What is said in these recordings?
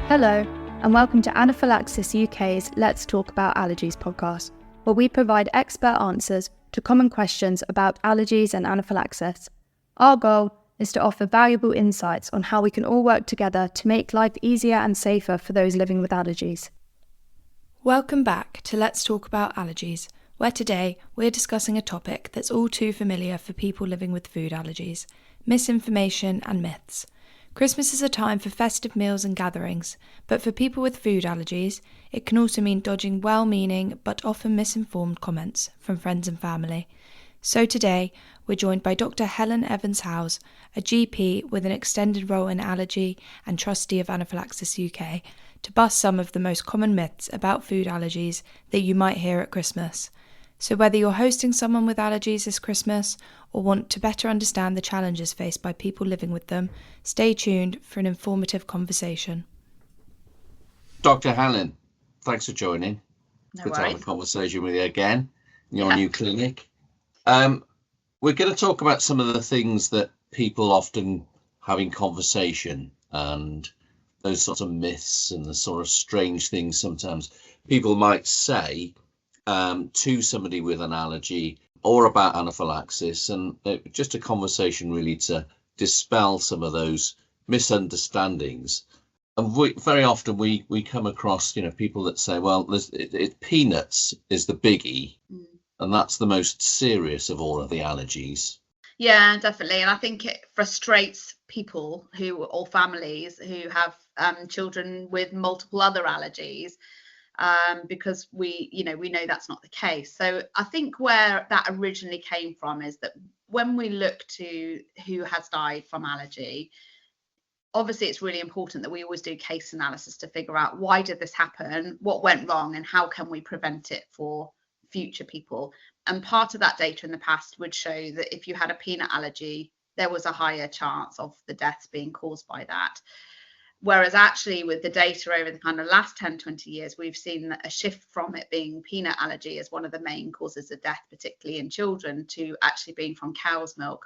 Hello, and welcome to Anaphylaxis UK's Let's Talk About Allergies podcast, where we provide expert answers to common questions about allergies and anaphylaxis. Our goal is to offer valuable insights on how we can all work together to make life easier and safer for those living with allergies. Welcome back to Let's Talk About Allergies, where today we're discussing a topic that's all too familiar for people living with food allergies: misinformation and myths. Christmas is a time for festive meals and gatherings, but for people with food allergies, it can also mean dodging well-meaning but often misinformed comments from friends and family. So today, we're joined by Dr Helen Evan-Howells, a GP with an extended role in Allergy and trustee of Anaphylaxis UK, to bust some of the most common myths about food allergies that you might hear at Christmas. So whether you're hosting someone with allergies this Christmas or want to better understand the challenges faced by people living with them, stay tuned for an informative conversation. Dr. Helen, thanks for joining. No Good to worries. have a conversation with you again in your new clinic. We're going to talk about some of the things that people often have in conversation and those sorts of myths and the sort of strange things sometimes people might say to somebody with an allergy or about anaphylaxis, and just a conversation really to dispel some of those misunderstandings. And very often we come across, people that say, well, peanuts is the biggie, and that's the most serious of all of the allergies. Yeah, definitely. And I think it frustrates people or families who have children with multiple other allergies, because we know that's not the case. So I think where that originally came from is that when we look to who has died from allergy, obviously it's really important that we always do case analysis to figure out why did this happen, what went wrong, and how can we prevent it for future people. And part of that data in the past would show that if you had a peanut allergy, there was a higher chance of the deaths being caused by that. Whereas actually with the data over the kind of last 10, 20 years, we've seen a shift from it being peanut allergy as one of the main causes of death, particularly in children, to actually being from cow's milk.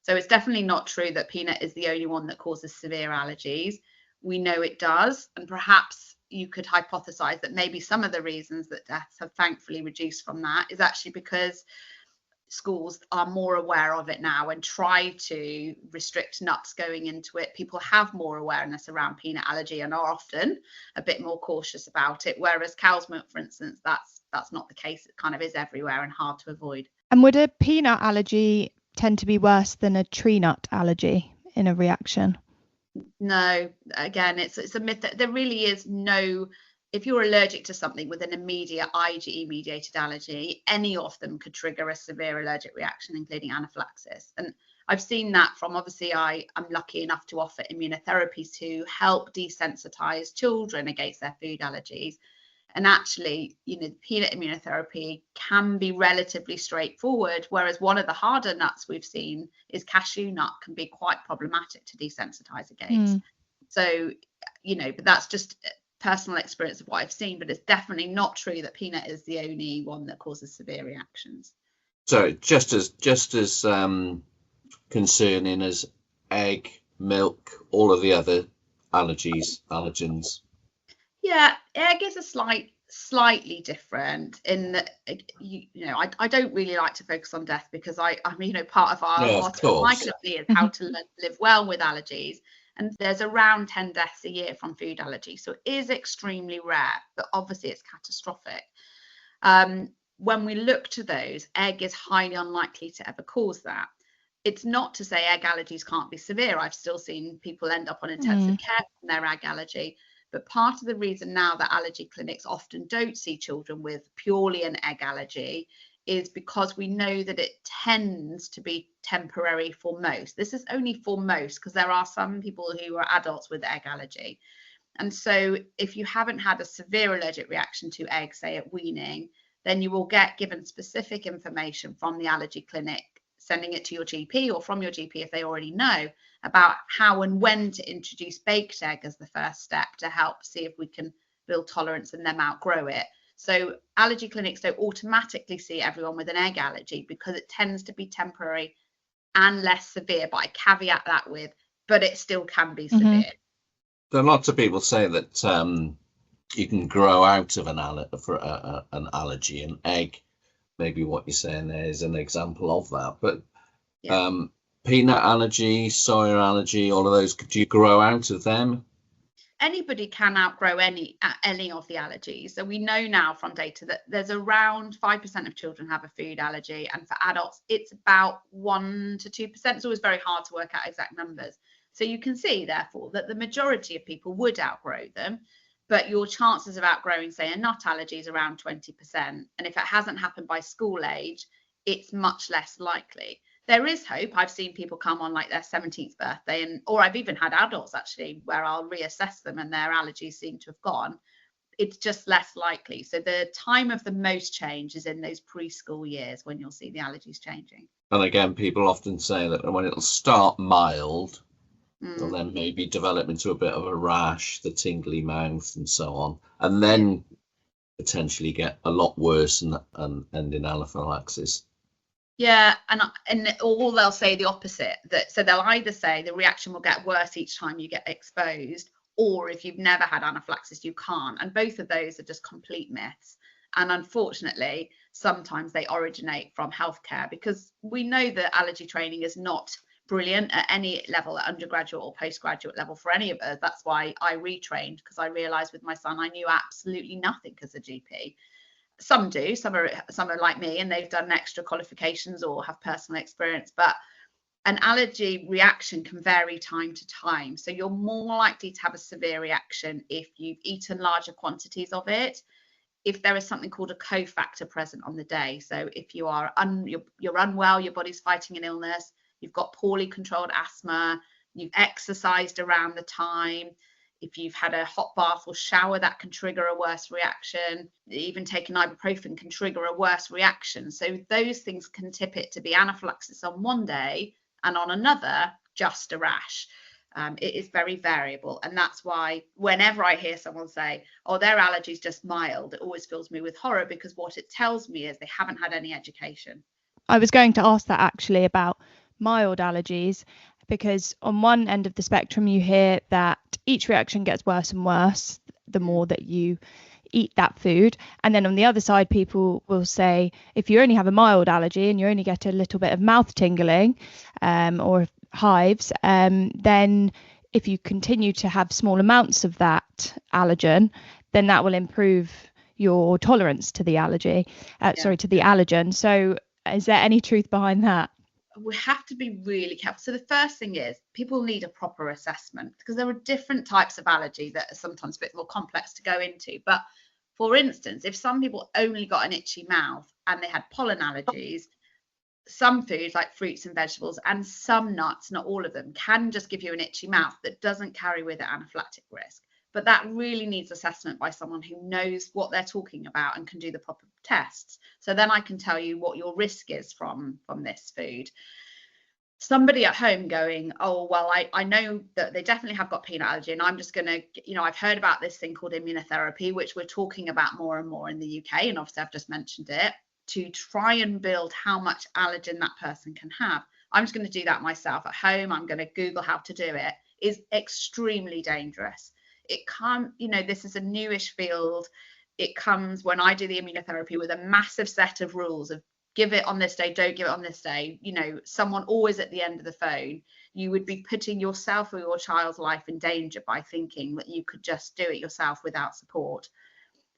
So it's definitely not true that peanut is the only one that causes severe allergies. We know it does, and perhaps you could hypothesize that maybe some of the reasons that deaths have thankfully reduced from that is actually because schools are more aware of it now and try to restrict nuts going into it. People have more awareness around peanut allergy and are often a bit more cautious about it, whereas cow's milk, for instance, that's not the case. It kind of is everywhere and hard to avoid. And would a peanut allergy tend to be worse than a tree nut allergy in a reaction? No, again, it's a myth that there really is no. If you're allergic to something with an immediate IgE-mediated allergy, any of them could trigger a severe allergic reaction, including anaphylaxis. And I've seen that from, obviously, I'm lucky enough to offer immunotherapies to help desensitize children against their food allergies. And actually, peanut immunotherapy can be relatively straightforward, whereas one of the harder nuts we've seen is cashew nut can be quite problematic to desensitize against. So, but that's just personal experience of what I've seen, but it's definitely not true that peanut is the only one that causes severe reactions. So just as concerning as egg, milk, all of the other allergens. Yeah, egg is slightly different in that, I don't really like to focus on death because part of our motto, my company, is how to live well with allergies. And there's around 10 deaths a year from food allergy. So it is extremely rare, but obviously it's catastrophic. When we look to those, egg is highly unlikely to ever cause that. It's not to say egg allergies can't be severe. I've still seen people end up on intensive care from their egg allergy. But part of the reason now that allergy clinics often don't see children with purely an egg allergy is because we know that it tends to be temporary for most. This is only for most, because there are some people who are adults with egg allergy. And so if you haven't had a severe allergic reaction to egg, say at weaning, then you will get given specific information from the allergy clinic, sending it to your GP or from your GP if they already know about how and when to introduce baked egg as the first step to help see if we can build tolerance and them outgrow it. So allergy clinics don't automatically see everyone with an egg allergy because it tends to be temporary and less severe, but I caveat that with, but it still can be severe. There are lots of people say that you can grow out of an allergy. An egg, maybe what you're saying there is an example of that. But peanut allergy, soya allergy, all of those, could you grow out of them? Anybody can outgrow any of the allergies. So we know now from data that there's around 5% of children have a food allergy, and for adults it's about 1 to 2%. It's always very hard to work out exact numbers. So you can see therefore that the majority of people would outgrow them, but your chances of outgrowing, say, a nut allergy is around 20%. And if it hasn't happened by school age, it's much less likely. There is hope. I've seen people come on like their 17th birthday, or I've even had adults actually where I'll reassess them and their allergies seem to have gone. It's just less likely. So the time of the most change is in those preschool years when you'll see the allergies changing. And again, people often say that when it'll start mild, it'll then maybe develop into a bit of a rash, the tingly mouth and so on, and then potentially get a lot worse and end in anaphylaxis. Yeah, and or they'll say the opposite. So they'll either say the reaction will get worse each time you get exposed, or if you've never had anaphylaxis, you can't. And both of those are just complete myths. And unfortunately, sometimes they originate from healthcare, because we know that allergy training is not brilliant at any level, at undergraduate or postgraduate level for any of us. That's why I retrained, because I realized with my son I knew absolutely nothing as a GP. Some do, some are like me and they've done extra qualifications or have personal experience, but an allergy reaction can vary time to time. So you're more likely to have a severe reaction if you've eaten larger quantities of it, if there is something called a cofactor present on the day. So if you are you're unwell, your body's fighting an illness, you've got poorly controlled asthma, you've exercised around the time, if you've had a hot bath or shower, that can trigger a worse reaction. Even taking ibuprofen can trigger a worse reaction. So those things can tip it to be anaphylaxis on one day and on another, just a rash. It is very variable. And that's why whenever I hear someone say, oh, their allergy's just mild, it always fills me with horror, because what it tells me is they haven't had any education. I was going to ask that actually about mild allergies, because on one end of the spectrum you hear that each reaction gets worse and worse the more that you eat that food, and then on the other side people will say if you only have a mild allergy and you only get a little bit of mouth tingling or hives, then if you continue to have small amounts of that allergen, then that will improve your tolerance to the allergy, to the allergen. So is there any truth behind that? We have to be really careful. So the first thing is people need a proper assessment, because there are different types of allergy that are sometimes a bit more complex to go into. But for instance, if some people only got an itchy mouth and they had pollen allergies, some foods like fruits and vegetables and some nuts, not all of them, can just give you an itchy mouth that doesn't carry with it anaphylactic risk. But that really needs assessment by someone who knows what they're talking about and can do the proper tests. So then I can tell you what your risk is from this food. Somebody at home going, oh, well, I know that they definitely have got peanut allergy, and I'm just going to, I've heard about this thing called immunotherapy, which we're talking about more and more in the UK. And obviously I've just mentioned it, to try and build how much allergen that person can have. I'm just going to do that myself at home. I'm going to Google how to do it. Is extremely dangerous. It can't, this is a newish field. It comes, when I do the immunotherapy, with a massive set of rules of give it on this day, don't give it on this day. Someone always at the end of the phone. You would be putting yourself or your child's life in danger by thinking that you could just do it yourself without support.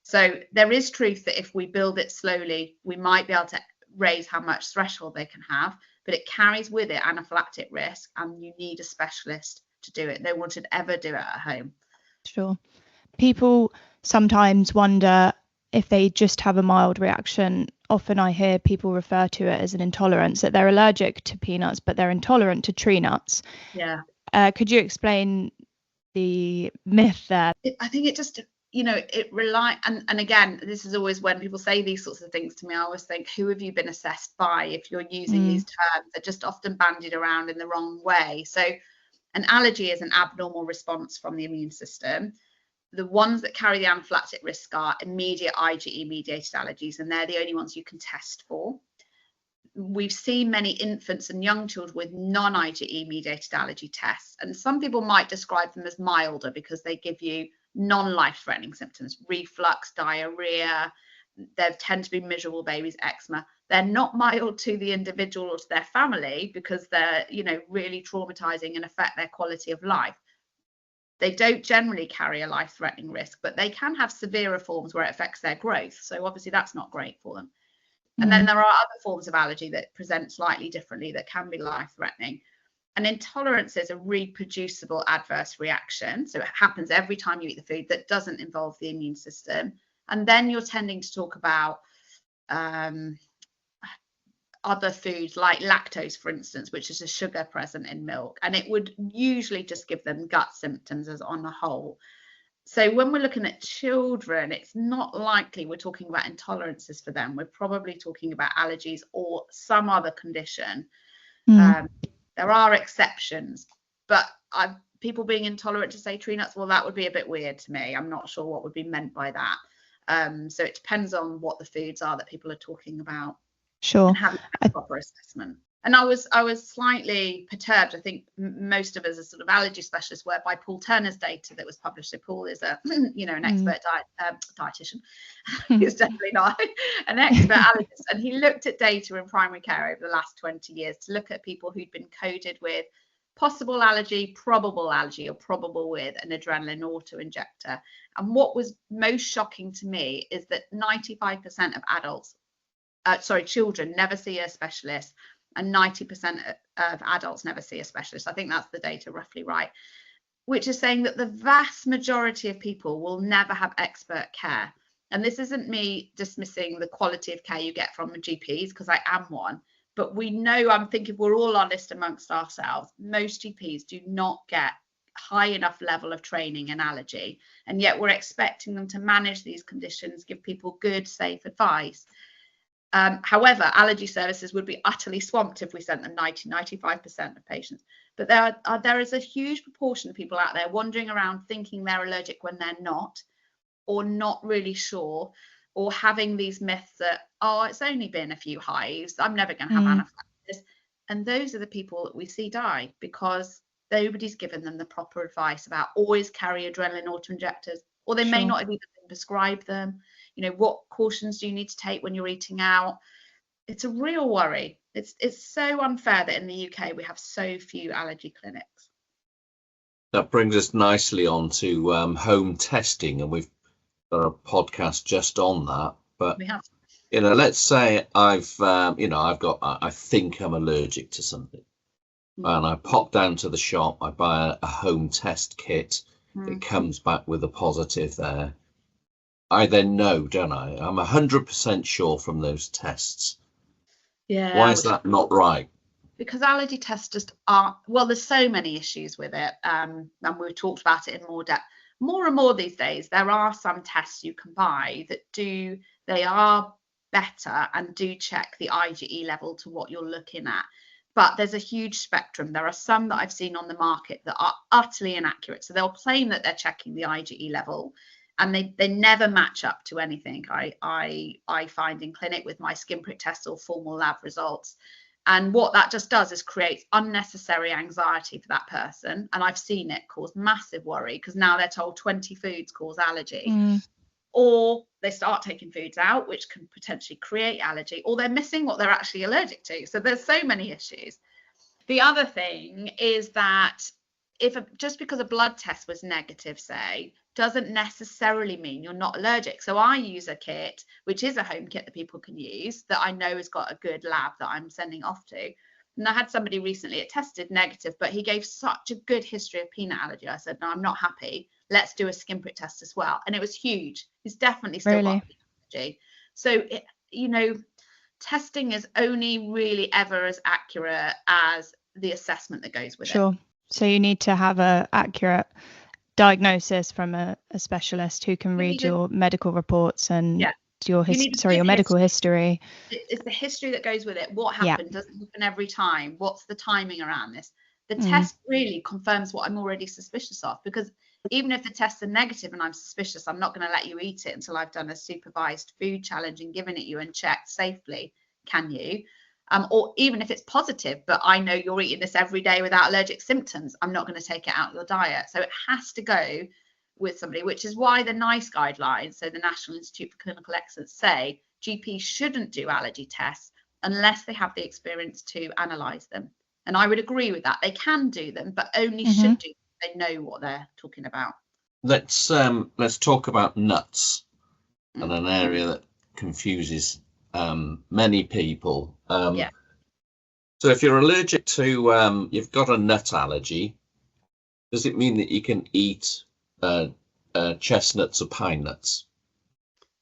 So there is truth that if we build it slowly, we might be able to raise how much threshold they can have, but it carries with it anaphylactic risk, and you need a specialist to do it. No one should ever do it at home. Sure. People sometimes wonder if they just have a mild reaction. Often I hear people refer to it as an intolerance, that they're allergic to peanuts, but they're intolerant to tree nuts. Yeah. Could you explain the myth there? I think it just, it relies, and again, this is always when people say these sorts of things to me, I always think, who have you been assessed by if you're using these terms? They're just often bandied around in the wrong way. So an allergy is an abnormal response from the immune system. The ones that carry the anaphylactic risk are immediate IgE mediated allergies, and they're the only ones you can test for. we've seen many infants and young children with non-IgE mediated allergy tests, and some people might describe them as milder because they give you non-life-threatening symptoms, reflux, diarrhea. They tend to be miserable babies, eczema. They're not mild to the individual or to their family because they're, you know, really traumatizing and affect their quality of life. They don't generally carry a life-threatening risk, but they can have severer forms where it affects their growth. So obviously that's not great for them. And then there are other forms of allergy that present slightly differently that can be life-threatening. And intolerance is a reproducible adverse reaction. So it happens every time you eat the food that doesn't involve the immune system. And then you're tending to talk about other foods like lactose, for instance, which is a sugar present in milk. And it would usually just give them gut symptoms as on a whole. So when we're looking at children, it's not likely we're talking about intolerances for them. We're probably talking about allergies or some other condition. There are exceptions, but people being intolerant to, say, tree nuts, well, that would be a bit weird to me. I'm not sure what would be meant by that. So it depends on what the foods are that people are talking about. Sure. And having a proper assessment. And I was slightly perturbed. I think most of us as sort of allergy specialists were by Paul Turner's data that was published. So Paul is a, you know, an expert dietitian. He's definitely not an expert allergist. And he looked at data in primary care over the last 20 years to look at people who'd been coded with possible allergy, probable allergy, or probable with an adrenaline auto-injector. And what was most shocking to me is that 95% of children never see a specialist, and 90% of adults never see a specialist. I think that's the data roughly right, which is saying that the vast majority of people will never have expert care. And this isn't me dismissing the quality of care you get from GPs, because I am one, but we know, I'm thinking we're all honest amongst ourselves, most GPs do not get high enough level of training in allergy, and yet we're expecting them to manage these conditions, give people good, safe advice. However, allergy services would be utterly swamped if we sent them 95% of patients. But there is a huge proportion of people out there wandering around thinking they're allergic when they're not, or not really sure, or having these myths that, oh, it's only been a few hives, I'm never going to have anaphylaxis. And those are the people that we see die because nobody's given them the proper advice about always carry adrenaline auto-injectors, or they may not have even prescribed them. You know, what cautions do you need to take when you're eating out? It's a real worry. It's so unfair that in the UK we have so few allergy clinics. That brings us nicely on to home testing, and we've got a podcast just on that. But we have. You know, let's say I think I'm allergic to something, and I pop down to the shop, I buy a home test kit. It comes back with a positive there. I then know, don't I? I'm 100% sure from those tests. Yeah. Why is that not right? Because allergy tests just aren't, well, there's so many issues with it. And we've talked about it in more depth. More and more these days, there are some tests you can buy that they are better and do check the IgE level to what you're looking at. But there's a huge spectrum. There are some that I've seen on the market that are utterly inaccurate. So they'll claim that they're checking the IgE level, and they never match up to anything I find in clinic with my skin prick test or formal lab results. And what that just does is create unnecessary anxiety for that person. And I've seen it cause massive worry because now they're told 20 foods cause allergy. Or they start taking foods out, which can potentially create allergy, or they're missing what they're actually allergic to. So there's so many issues. The other thing is that just because a blood test was negative, say, doesn't necessarily mean you're not allergic. So I use a kit, which is a home kit that people can use, that I know has got a good lab that I'm sending off to. And I had somebody recently, it tested negative, but he gave such a good history of peanut allergy. I said, no, I'm not happy. Let's do a skin prick test as well. And it was huge. He's definitely still got peanut allergy. So, testing is only really ever as accurate as the assessment that goes with it. Sure. So you need to have an accurate diagnosis from a specialist who can read your medical reports and your medical history. It's the history that goes with it. What happened? Does it happen every time? What's the timing around this? The test really confirms what I'm already suspicious of, because even if the tests are negative and I'm suspicious, I'm not going to let you eat it until I've done a supervised food challenge and given it you and checked safely. Can you? or even if it's positive, but I know you're eating this every day without allergic symptoms, I'm not going to take it out of your diet. So it has to go with somebody, which is why the NICE guidelines, so the National Institute for Clinical Excellence, say GPs shouldn't do allergy tests unless they have the experience to analyse them. And I would agree with that. They can do them, but only should do them if they know what they're talking about. Let's talk about nuts, and an area that confuses many people. So if you're allergic to, you've got a nut allergy, does it mean that you can eat chestnuts or pine nuts?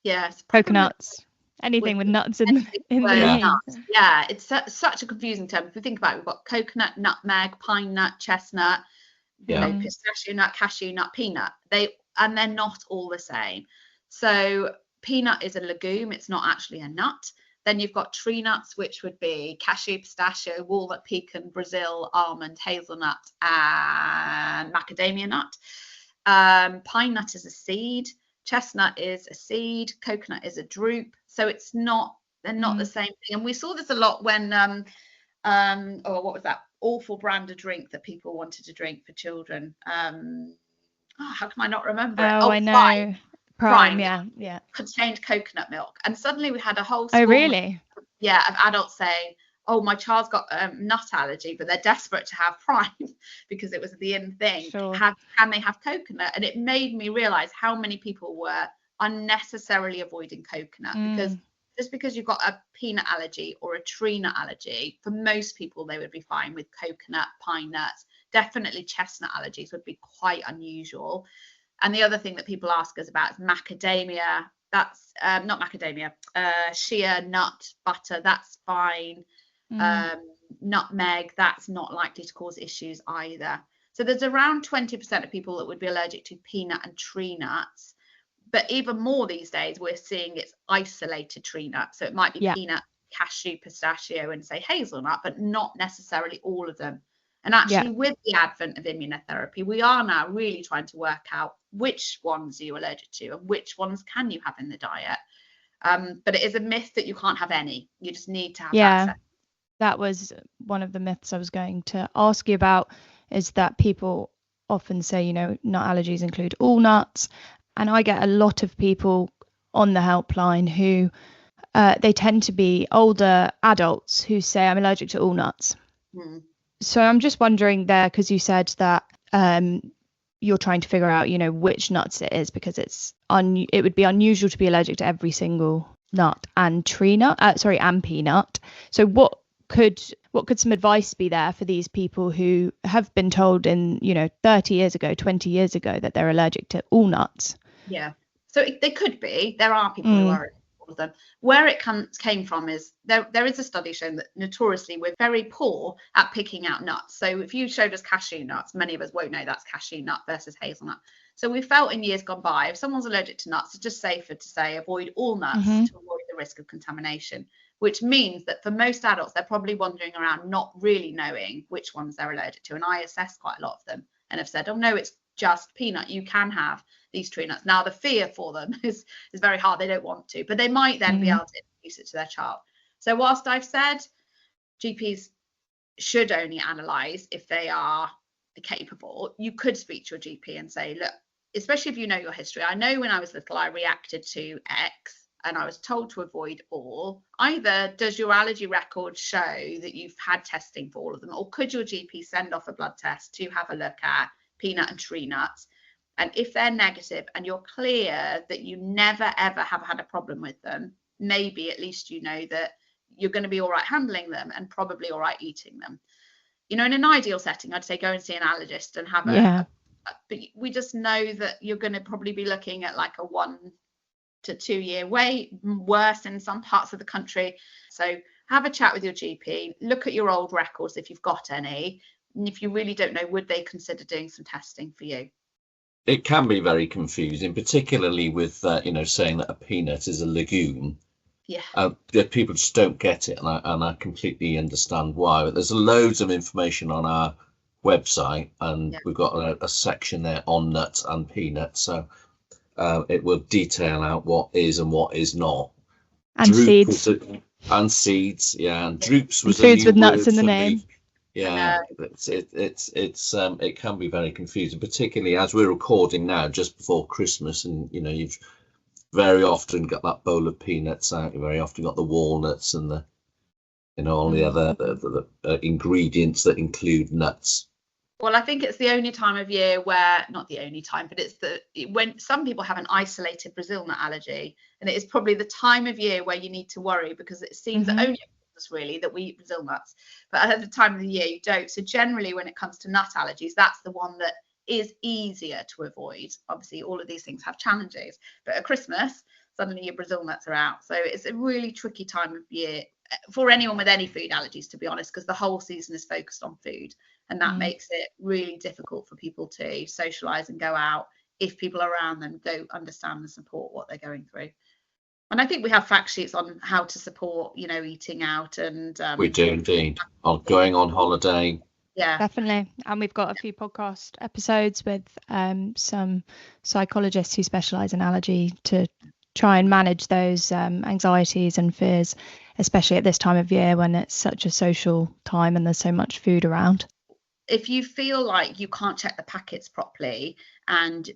Yes. Coconuts. Anything with nuts in the name. Yeah, it's such a confusing term. If we think about it, we've got coconut, nutmeg, pine nut, chestnut, pistachio nut, cashew nut, peanut. They're not all the same. So peanut is a legume. It's not actually a nut. Then you've got tree nuts, which would be cashew, pistachio, walnut, pecan, Brazil, almond, hazelnut, and macadamia nut. Pine nut is a seed. Chestnut is a seed. Coconut is a drupe. So they're not the same thing. And we saw this a lot when what was that awful brand of drink that people wanted to drink for children? How can I not remember it? I know. Prime, yeah. Contained coconut milk. And suddenly we had a whole school of adults saying, oh, my child's got a nut allergy, but they're desperate to have Prime because it was the in thing. Sure. Can they have coconut? And it made me realize how many people were unnecessarily avoiding coconut, because just because you've got a peanut allergy or a tree nut allergy, for most people they would be fine with coconut, pine nuts. Definitely chestnut allergies would be quite unusual. And the other thing that people ask us about is macadamia. That's not macadamia, shea nut butter, that's fine. Nutmeg, that's not likely to cause issues either. So there's around 20% of people that would be allergic to peanut and tree nuts. But even more these days, we're seeing it's isolated tree nuts. So it might be peanut, cashew, pistachio, and say hazelnut, but not necessarily all of them. And actually, with the advent of immunotherapy, we are now really trying to work out which ones are you allergic to and which ones can you have in the diet. But it is a myth that you can't have any. You just need to have access. That was one of the myths I was going to ask you about, is that people often say, nut allergies include all nuts. And I get a lot of people on the helpline who they tend to be older adults who say, I'm allergic to all nuts. So I'm just wondering there, because you said that you're trying to figure out, which nuts it is, because it would be unusual to be allergic to every single nut and and peanut. So what could some advice be there for these people who have been told in 30 years ago, 20 years ago, that they're allergic to all nuts? Yeah, so they could be. There are people who are all of them. Where it came from is there is a study showing that notoriously we're very poor at picking out nuts. So if you showed us cashew nuts, many of us won't know that's cashew nut versus hazelnut. So we felt in years gone by, if someone's allergic to nuts, it's just safer to say avoid all nuts to avoid the risk of contamination, which means that for most adults, they're probably wandering around not really knowing which ones they're allergic to. And I assess quite a lot of them and have said, oh no, it's just peanut. You can have these tree nuts. Now the fear for them is very hard. They don't want to, but they might then be able to introduce it to their child. So whilst I've said GPs should only analyse if they are capable, you could speak to your GP and say, look, especially if you know your history. I know when I was little, I reacted to X and I was told to avoid all. Either does your allergy record show that you've had testing for all of them, or could your GP send off a blood test to have a look at peanut and tree nuts? And if they're negative and you're clear that you never ever have had a problem with them, maybe at least you know that you're going to be all right handling them and probably all right eating them. In an ideal setting, I'd say go and see an allergist and have but we just know that you're going to probably be looking at like a 1 to 2 year wait, worse in some parts of the country. So have a chat with your GP, look at your old records if you've got any, and if you really don't know, would they consider doing some testing for you? It can be very confusing, particularly with saying that a peanut is a legume. People just don't get it, and I completely understand why. But there's loads of information on our website, and we've got a section there on nuts and peanuts, so it will detail out what is and what is not. And seeds. And seeds, yeah, and droops was And a foods new with nuts word in the for name. me. Yeah, it can be very confusing, particularly as we're recording now just before Christmas, and you've very often got that bowl of peanuts out. You very often got the walnuts and the all the other the ingredients that include nuts. Well, I think it's the only time of year where, not the only time, but it's when some people have an isolated Brazil nut allergy, and it is probably the time of year where you need to worry, because it seems that only at Christmas really that we eat Brazil nuts, but at the time of the year you don't. So generally when it comes to nut allergies, that's the one that is easier to avoid. Obviously all of these things have challenges, but at Christmas suddenly your Brazil nuts are out. So it's a really tricky time of year for anyone with any food allergies, to be honest, because the whole season is focused on food, and that makes it really difficult for people to socialize and go out if people around them don't understand and support what they're going through. And I think we have fact sheets on how to support, eating out, and We do indeed. Going on holiday. Yeah, definitely. And we've got a few podcast episodes with some psychologists who specialize in allergy to try and manage those anxieties and fears, especially at this time of year when it's such a social time and there's so much food around. If you feel like you can't check the packets properly, and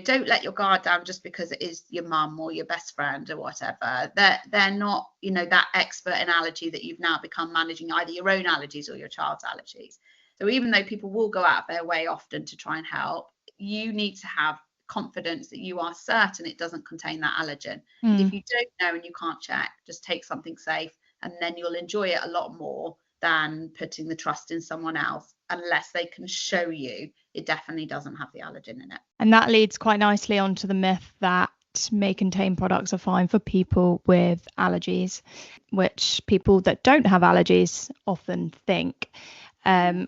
don't let your guard down just because it is your mum or your best friend or whatever, they're not that expert in allergy that you've now become managing either your own allergies or your child's allergies. So even though people will go out of their way often to try and help, you need to have confidence that you are certain it doesn't contain that allergen. And if you don't know and you can't check, just take something safe, and then you'll enjoy it a lot more than putting the trust in someone else, unless they can show you it definitely doesn't have the allergen in it. And that leads quite nicely onto the myth that may contain products are fine for people with allergies, which people that don't have allergies often think,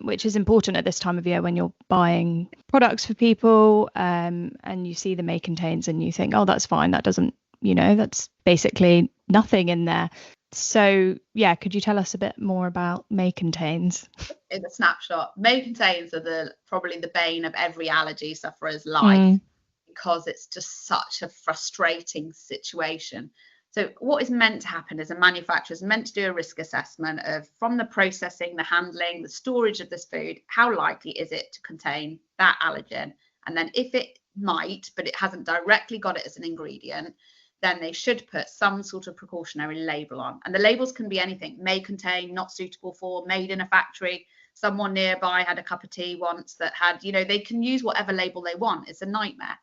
which is important at this time of year when you're buying products for people, and you see the may contains and you think, oh, that's fine, that doesn't, that's basically nothing in there. So yeah, could you tell us a bit more about may contains? In a snapshot, may contains are probably the bane of every allergy sufferer's life, because it's just such a frustrating situation. So what is meant to happen is a manufacturer is meant to do a risk assessment of, from the processing, the handling, the storage of this food, how likely is it to contain that allergen? And then if it might, but it hasn't directly got it as an ingredient, then they should put some sort of precautionary label on. And the labels can be anything: may contain, not suitable for, made in a factory. Someone nearby had a cup of tea once that had, they can use whatever label they want. It's a nightmare.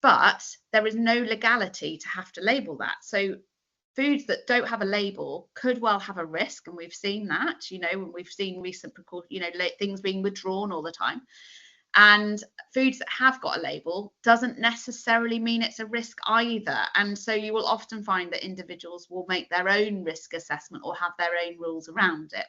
But there is no legality to have to label that. So foods that don't have a label could well have a risk. And we've seen that, we've seen recent things being withdrawn all the time. And foods that have got a label doesn't necessarily mean it's a risk either. And so you will often find that individuals will make their own risk assessment or have their own rules around it.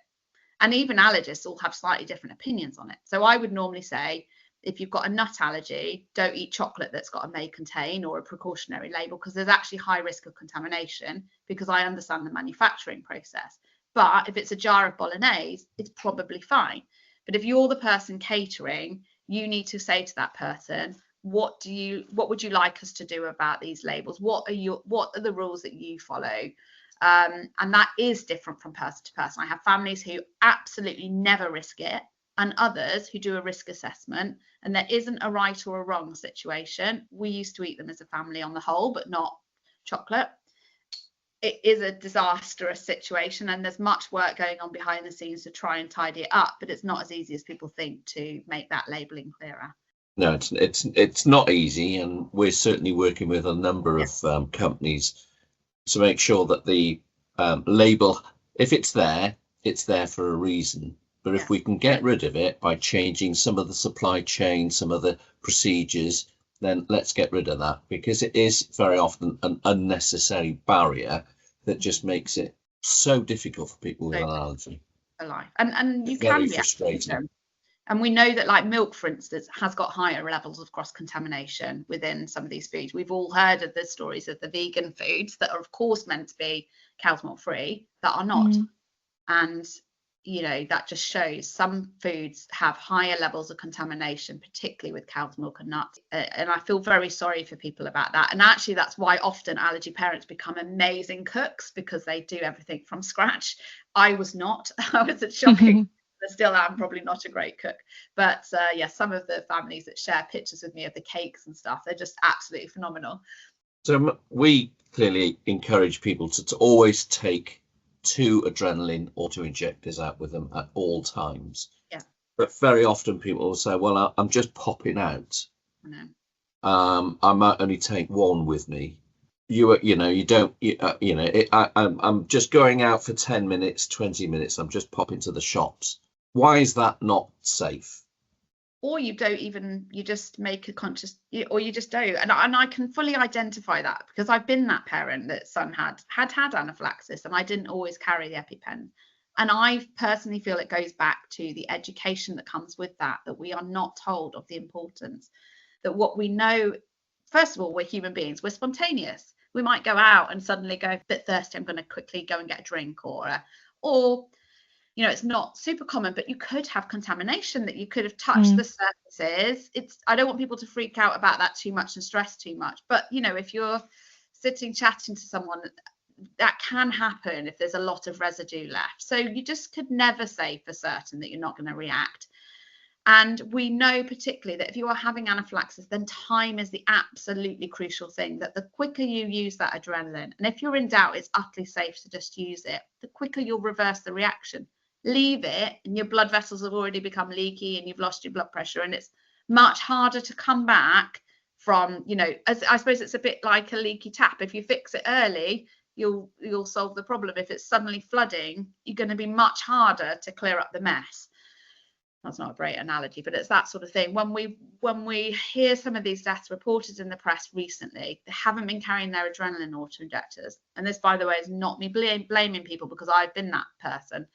And even allergists all have slightly different opinions on it. So I would normally say, if you've got a nut allergy, don't eat chocolate that's got a may contain or a precautionary label, because there's actually high risk of contamination, because I understand the manufacturing process. But if it's a jar of bolognese, it's probably fine. But if you're the person catering, you need to say to that person, what would you like us to do about these labels? What are the rules that you follow? And that is different from person to person. I have families who absolutely never risk it, and others who do a risk assessment, and there isn't a right or a wrong situation. We used to eat them as a family on the whole, but not chocolate. It is a disastrous situation, and there's much work going on behind the scenes to try and tidy it up, but it's not as easy as people think to make that labelling clearer. No, it's not easy, and we're certainly working with a number of companies to make sure that the label, if it's there for a reason. But if we can get rid of it by changing some of the supply chain, some of the procedures, then let's get rid of that, because it is very often an unnecessary barrier that just makes it so difficult for people with an allergy. Alive. And you very can be frustrating. And we know that, like, milk, for instance, has got higher levels of cross-contamination within some of these foods. We've all heard of the stories of the vegan foods that are, of course, meant to be cow's milk free that are not. And you know, that just shows some foods have higher levels of contamination, particularly with cow's milk and nuts. And I feel very sorry for people about that. And actually, that's why often allergy parents become amazing cooks, because they do everything from scratch. I was not. I was shocking. I still am probably not a great cook. But yeah, some of the families that share pictures with me of the cakes and stuff, they're just absolutely phenomenal. So we clearly encourage people to always take 2 adrenaline auto-injectors out with them at all times. Yeah. But very often people will say, well, I'm just popping out. I know. I might only take 1 with me. I'm just going out for 10 minutes, 20 minutes. I'm just popping to the shops. Why is that not safe? Or you don't even, you just make a conscious, or you just don't. And I can fully identify that, because I've been that parent that son had anaphylaxis, and I didn't always carry the EpiPen. And I personally feel it goes back to the education that comes with that we are not told of the importance. That what we know, first of all, we're human beings, we're spontaneous. We might go out and suddenly go a bit thirsty, I'm going to quickly go and get a drink, or you know, it's not super common, but you could have contamination, that you could have touched the surfaces. I don't want people to freak out about that too much and stress too much. But, you know, if you're sitting chatting to someone, that can happen if there's a lot of residue left. So you just could never say for certain that you're not going to react. And we know particularly that if you are having anaphylaxis, then time is the absolutely crucial thing, that the quicker you use that adrenaline, and if you're in doubt, it's utterly safe to just use it, the quicker you'll reverse the reaction. Leave it and your blood vessels have already become leaky and you've lost your blood pressure, and it's much harder to come back from, you know, as I suppose it's a bit like a leaky tap. If you fix it early, you'll solve the problem. If it's suddenly flooding, you're going to be much harder to clear up the mess. That's not a great analogy, but it's that sort of thing. When we hear some of these deaths reported in the press recently, they haven't been carrying their adrenaline auto-injectors. And this, by the way, is not me blaming people, because I've been that person.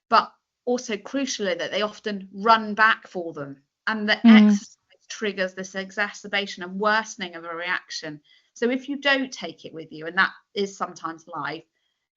But also crucially, that they often run back for them, and the exercise triggers this exacerbation and worsening of a reaction. So if you don't take it with you, and that is sometimes life,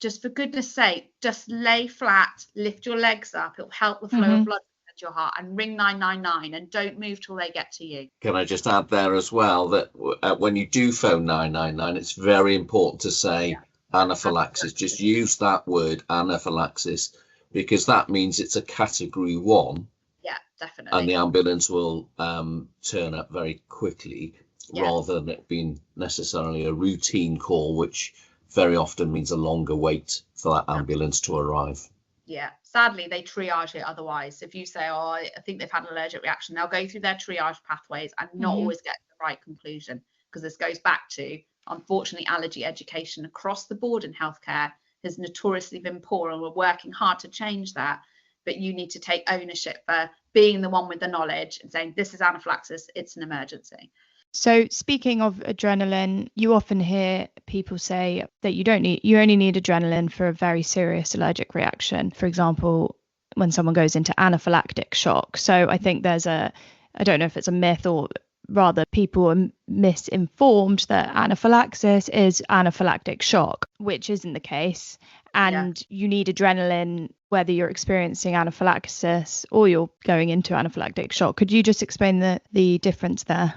just for goodness sake, just lay flat, lift your legs up. It'll help the flow of blood to your heart, and ring 999, and don't move till they get to you. Can I just add there as well that when you do phone 999, it's very important to say anaphylaxis. Just use that word, anaphylaxis, because that means it's a category 1. Yeah, definitely. And the ambulance will turn up very quickly, rather than it being necessarily a routine call, which very often means a longer wait for that ambulance to arrive. Yeah, sadly, they triage it otherwise. If you say, oh, I think they've had an allergic reaction, they'll go through their triage pathways and not always get the right conclusion, because this goes back to, unfortunately, allergy education across the board in healthcare has notoriously been poor, and we're working hard to change that. But you need to take ownership for being the one with the knowledge and saying, this is anaphylaxis, it's an emergency. So speaking of adrenaline, you often hear people say that you only need adrenaline for a very serious allergic reaction. For example, when someone goes into anaphylactic shock. So I think I don't know if it's a myth, or rather people are misinformed that anaphylaxis is anaphylactic shock, which isn't the case. And you need adrenaline whether you're experiencing anaphylaxis or you're going into anaphylactic shock. Could you just explain the difference there?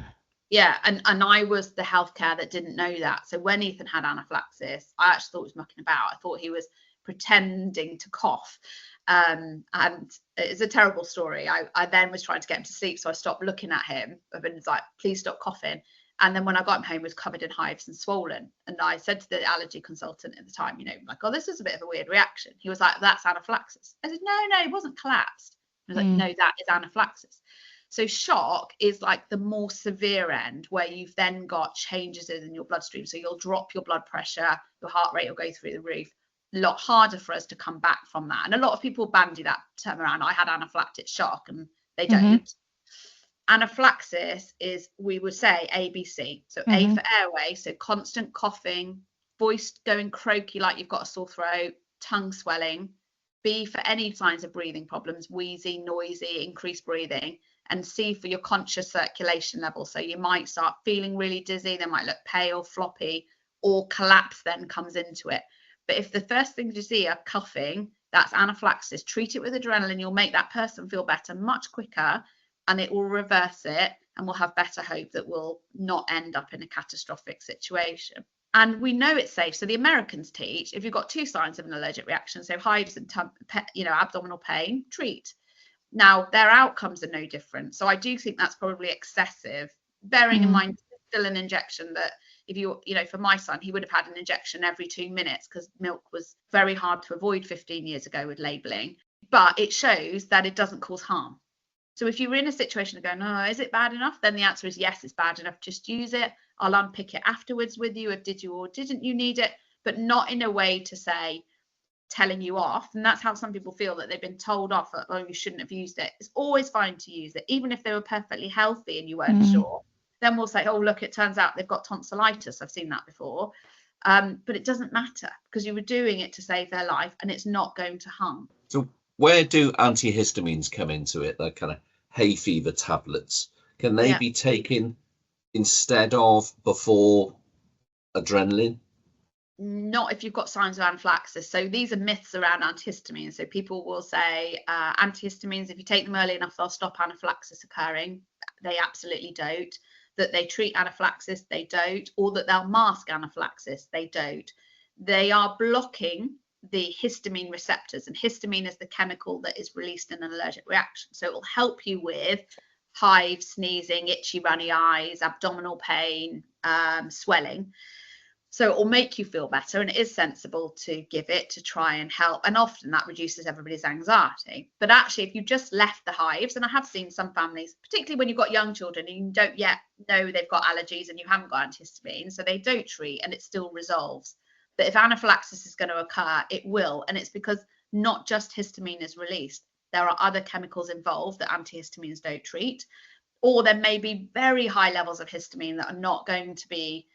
Yeah, and I was the healthcare that didn't know that. So when Ethan had anaphylaxis, I actually thought he was mucking about. I thought he was pretending to cough. And it's a terrible story. I then was trying to get him to sleep, so I stopped looking at him. I've been like, please stop coughing. And then when I got him home, he was covered in hives and swollen. And I said to the allergy consultant at the time, you know, like, oh, this is a bit of a weird reaction. He was like, that's anaphylaxis. I said, no, it wasn't collapsed. I was like, no, that is anaphylaxis. So shock is like the more severe end, where you've then got changes in your bloodstream. So you'll drop your blood pressure, your heart rate will go through the roof. A lot harder for us to come back from that. And a lot of people bandy that term around. I had anaphylactic shock, and they don't. Anaphylaxis is, we would say, ABC. So A for airway, so constant coughing, voice going croaky like you've got a sore throat, tongue swelling. B for any signs of breathing problems, wheezy, noisy, increased breathing. And C for your conscious circulation level. So you might start feeling really dizzy, they might look pale, floppy, or collapse then comes into it. But if the first things you see are coughing, that's anaphylaxis. Treat it with adrenaline. You'll make that person feel better much quicker, and it will reverse it, and we'll have better hope that we'll not end up in a catastrophic situation. And we know it's safe. So the Americans teach, if you've got 2 signs of an allergic reaction, so hives and abdominal pain, treat. Now their outcomes are no different. So I do think that's probably excessive, bearing in mind still an injection that if for my son, he would have had an injection every 2 minutes because milk was very hard to avoid 15 years ago with labelling. But it shows that it doesn't cause harm. So if you were in a situation of going, oh, is it bad enough? Then the answer is yes, it's bad enough. Just use it. I'll unpick it afterwards with you if did you or didn't you need it, but not in a way to say, telling you off. And that's how some people feel, that they've been told off, that, oh, you shouldn't have used it. It's always fine to use it, even if they were perfectly healthy and you weren't sure. Then we'll say, oh, look, it turns out they've got tonsillitis. I've seen that before. But it doesn't matter because you were doing it to save their life and it's not going to harm. So where do antihistamines come into it? They're kind of hay fever tablets. Can they be taken instead of before adrenaline? Not if you've got signs of anaphylaxis. So these are myths around antihistamines. So people will say antihistamines, if you take them early enough, they'll stop anaphylaxis occurring. They absolutely don't. That they treat anaphylaxis, they don't. Or that they'll mask anaphylaxis, they don't. They are blocking the histamine receptors, and histamine is the chemical that is released in an allergic reaction. So it will help you with hives, sneezing, itchy runny eyes, abdominal pain, swelling. So it will make you feel better, and it is sensible to give it to try and help, and often that reduces everybody's anxiety. But actually, if you just left the hives, and I have seen some families, particularly when you've got young children and you don't yet know they've got allergies and you haven't got antihistamine, so they don't treat and it still resolves. But if anaphylaxis is going to occur, it will, and it's because not just histamine is released. There are other chemicals involved that antihistamines don't treat, or there may be very high levels of histamine that are not going to be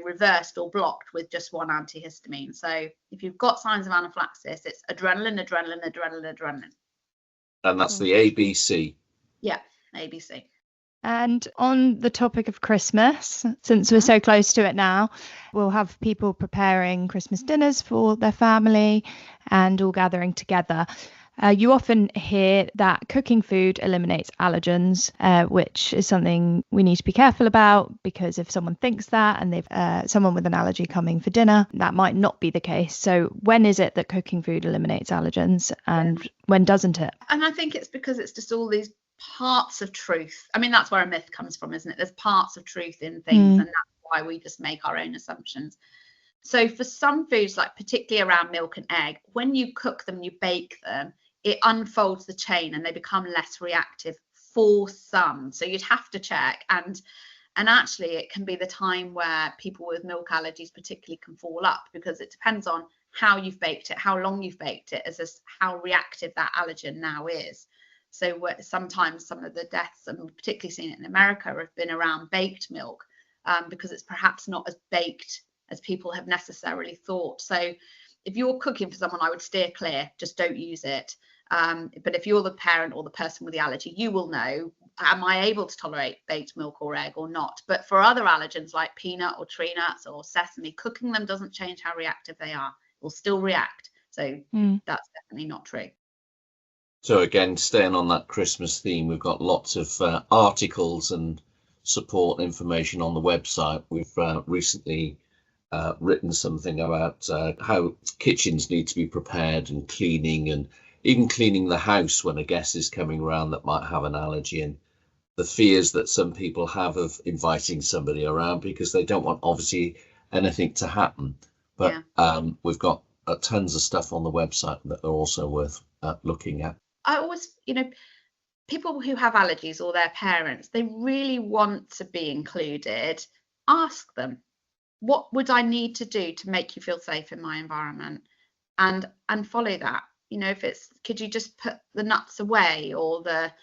reversed or blocked with just one antihistamine. So if you've got signs of anaphylaxis, it's adrenaline, adrenaline, adrenaline, adrenaline. And that's the ABC. Yeah, ABC. And on the topic of Christmas, since we're so close to it now, we'll have people preparing Christmas dinners for their family and all gathering together. You often hear that cooking food eliminates allergens, which is something we need to be careful about, because if someone thinks that and they've someone with an allergy coming for dinner, that might not be the case. So when is it that cooking food eliminates allergens, and when doesn't it? And I think it's because it's just all these parts of truth. I mean, that's where a myth comes from, isn't it? There's parts of truth in things, and that's why we just make our own assumptions. So for some foods, like particularly around milk and egg, when you cook them, you bake them, it unfolds the chain and they become less reactive for some. So you'd have to check. And actually, it can be the time where people with milk allergies particularly can fall up, because it depends on how you've baked it, how long you've baked it, as how reactive that allergen now is. So sometimes some of the deaths, and particularly seen it in America, have been around baked milk, because it's perhaps not as baked as people have necessarily thought. So if you're cooking for someone, I would steer clear, just don't use it. But if you're the parent or the person with the allergy, you will know, am I able to tolerate baked milk or egg or not? But for other allergens like peanut or tree nuts or sesame, cooking them doesn't change how reactive they are. Will still react. So that's definitely not true. So again, staying on that Christmas theme, we've got lots of articles and support information on the website. We've recently written something about how kitchens need to be prepared, and cleaning, and even cleaning the house when a guest is coming around that might have an allergy, and the fears that some people have of inviting somebody around because they don't want obviously anything to happen. But we've got tons of stuff on the website that are also worth looking at. I always, people who have allergies or their parents, they really want to be included. Ask them, what would I need to do to make you feel safe in my environment? And follow that. If it's, could you just put the nuts away or the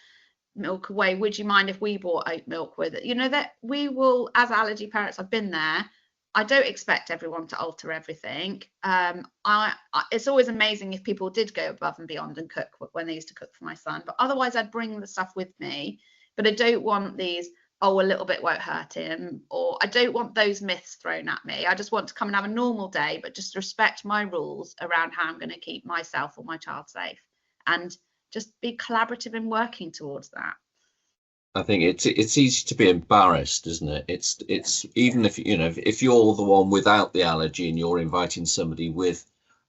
milk away? Would you mind if we bought oat milk with it? That we will, as allergy parents, I've been there. I don't expect everyone to alter everything. It's always amazing if people did go above and beyond and cook when they used to cook for my son. But otherwise, I'd bring the stuff with me. But I don't want these, oh, a little bit won't hurt him, or I don't want those myths thrown at me. I just want to come and have a normal day, but just respect my rules around how I'm going to keep myself or my child safe, and just be collaborative in working towards that. I think it's easy to be embarrassed, isn't it? It's even if if you're the one without the allergy and you're inviting somebody with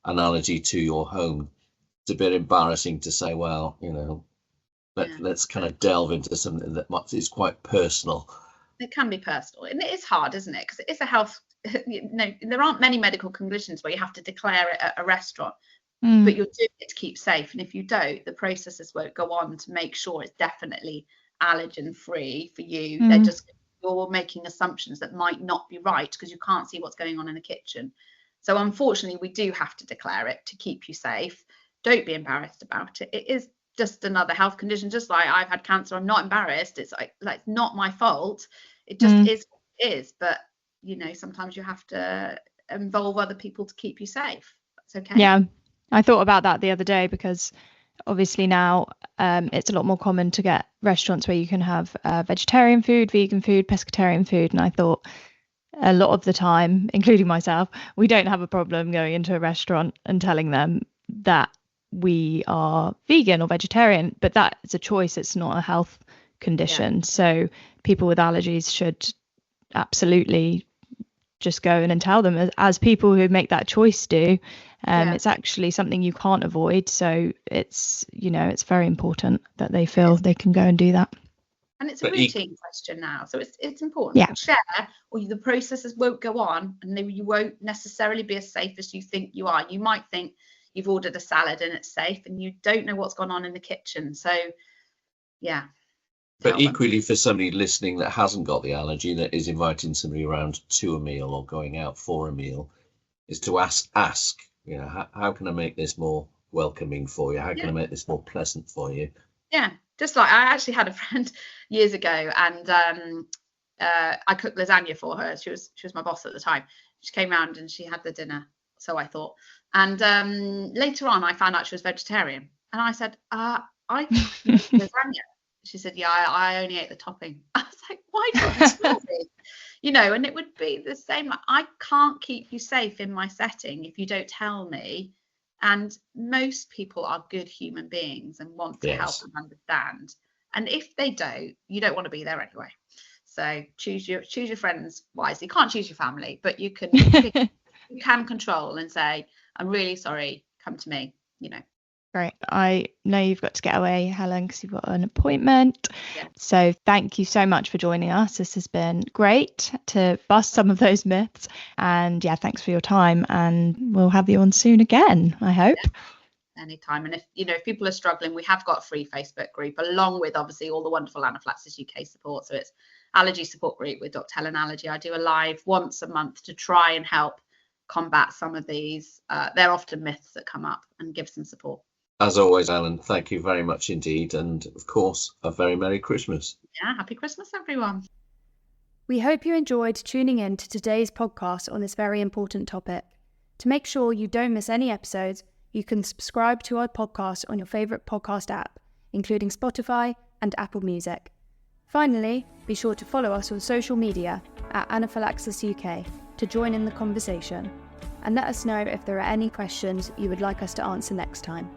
an allergy to your home, it's a bit embarrassing to say, well, let's kind of delve into something that is quite personal. It can be personal, and it is hard, isn't it? Because it is a health. There aren't many medical conditions where you have to declare it at a restaurant, but you're doing it to keep safe. And if you don't, the processes won't go on to make sure it's definitely allergen free for you. You're making assumptions that might not be right because you can't see what's going on in the kitchen. So unfortunately, we do have to declare it to keep you safe. Don't be embarrassed about it. It is just another health condition. Just like I've had cancer, I'm not embarrassed. It's like not my fault. It just is what it is. But sometimes you have to involve other people to keep you safe. That's okay. Yeah, I thought about that the other day because obviously now it's a lot more common to get restaurants where you can have vegetarian food, vegan food, pescatarian food. And I thought a lot of the time, including myself, we don't have a problem going into a restaurant and telling them that we are vegan or vegetarian, but that is a choice. It's not a health condition. So people with allergies should absolutely just go in and tell them, as people who make that choice do. It's actually something you can't avoid. So it's very important that they feel they can go and do that. And it's a routine question now. So it's important to share, or the processes won't go on and you won't necessarily be as safe as you think you are. You might think you've ordered a salad and it's safe, and you don't know what's gone on in the kitchen. So, yeah. But equally, for somebody listening that hasn't got the allergy, that is inviting somebody around to a meal or going out for a meal, is to ask, how can I make this more welcoming for you? How can I make this more pleasant for you? Yeah, just like I actually had a friend years ago, and I cooked lasagna for her. She was my boss at the time. She came round and she had the dinner, so I thought. And later on, I found out she was vegetarian, and I said, I eat lasagna. She said, yeah, I only ate the topping. I was like, why didn't you tell me? And it would be the same. I can't keep you safe in my setting if you don't tell me. And most people are good human beings and want to help and understand. And if they don't, you don't want to be there anyway. So choose your friends wisely. You can't choose your family, but you can you can control and say, I'm really sorry, come to me, Great. I know you've got to get away, Helen, because you've got an appointment. Yeah. So thank you so much for joining us. This has been great to bust some of those myths. And thanks for your time. And we'll have you on soon again, I hope. Yeah. Anytime. And if people are struggling, we have got a free Facebook group, along with obviously all the wonderful Anaphylaxis UK support. So it's Allergy Support Group with Dr Helen Allergy. I do a live once a month to try and help combat some of these. They're often myths that come up, and give some support. As always, Alan, thank you very much indeed. And of course, a very Merry Christmas. Yeah, Happy Christmas, everyone. We hope you enjoyed tuning in to today's podcast on this very important topic. To make sure you don't miss any episodes, you can subscribe to our podcast on your favourite podcast app, including Spotify and Apple Music. Finally, be sure to follow us on social media at Anaphylaxis UK to join in the conversation. And let us know if there are any questions you would like us to answer next time.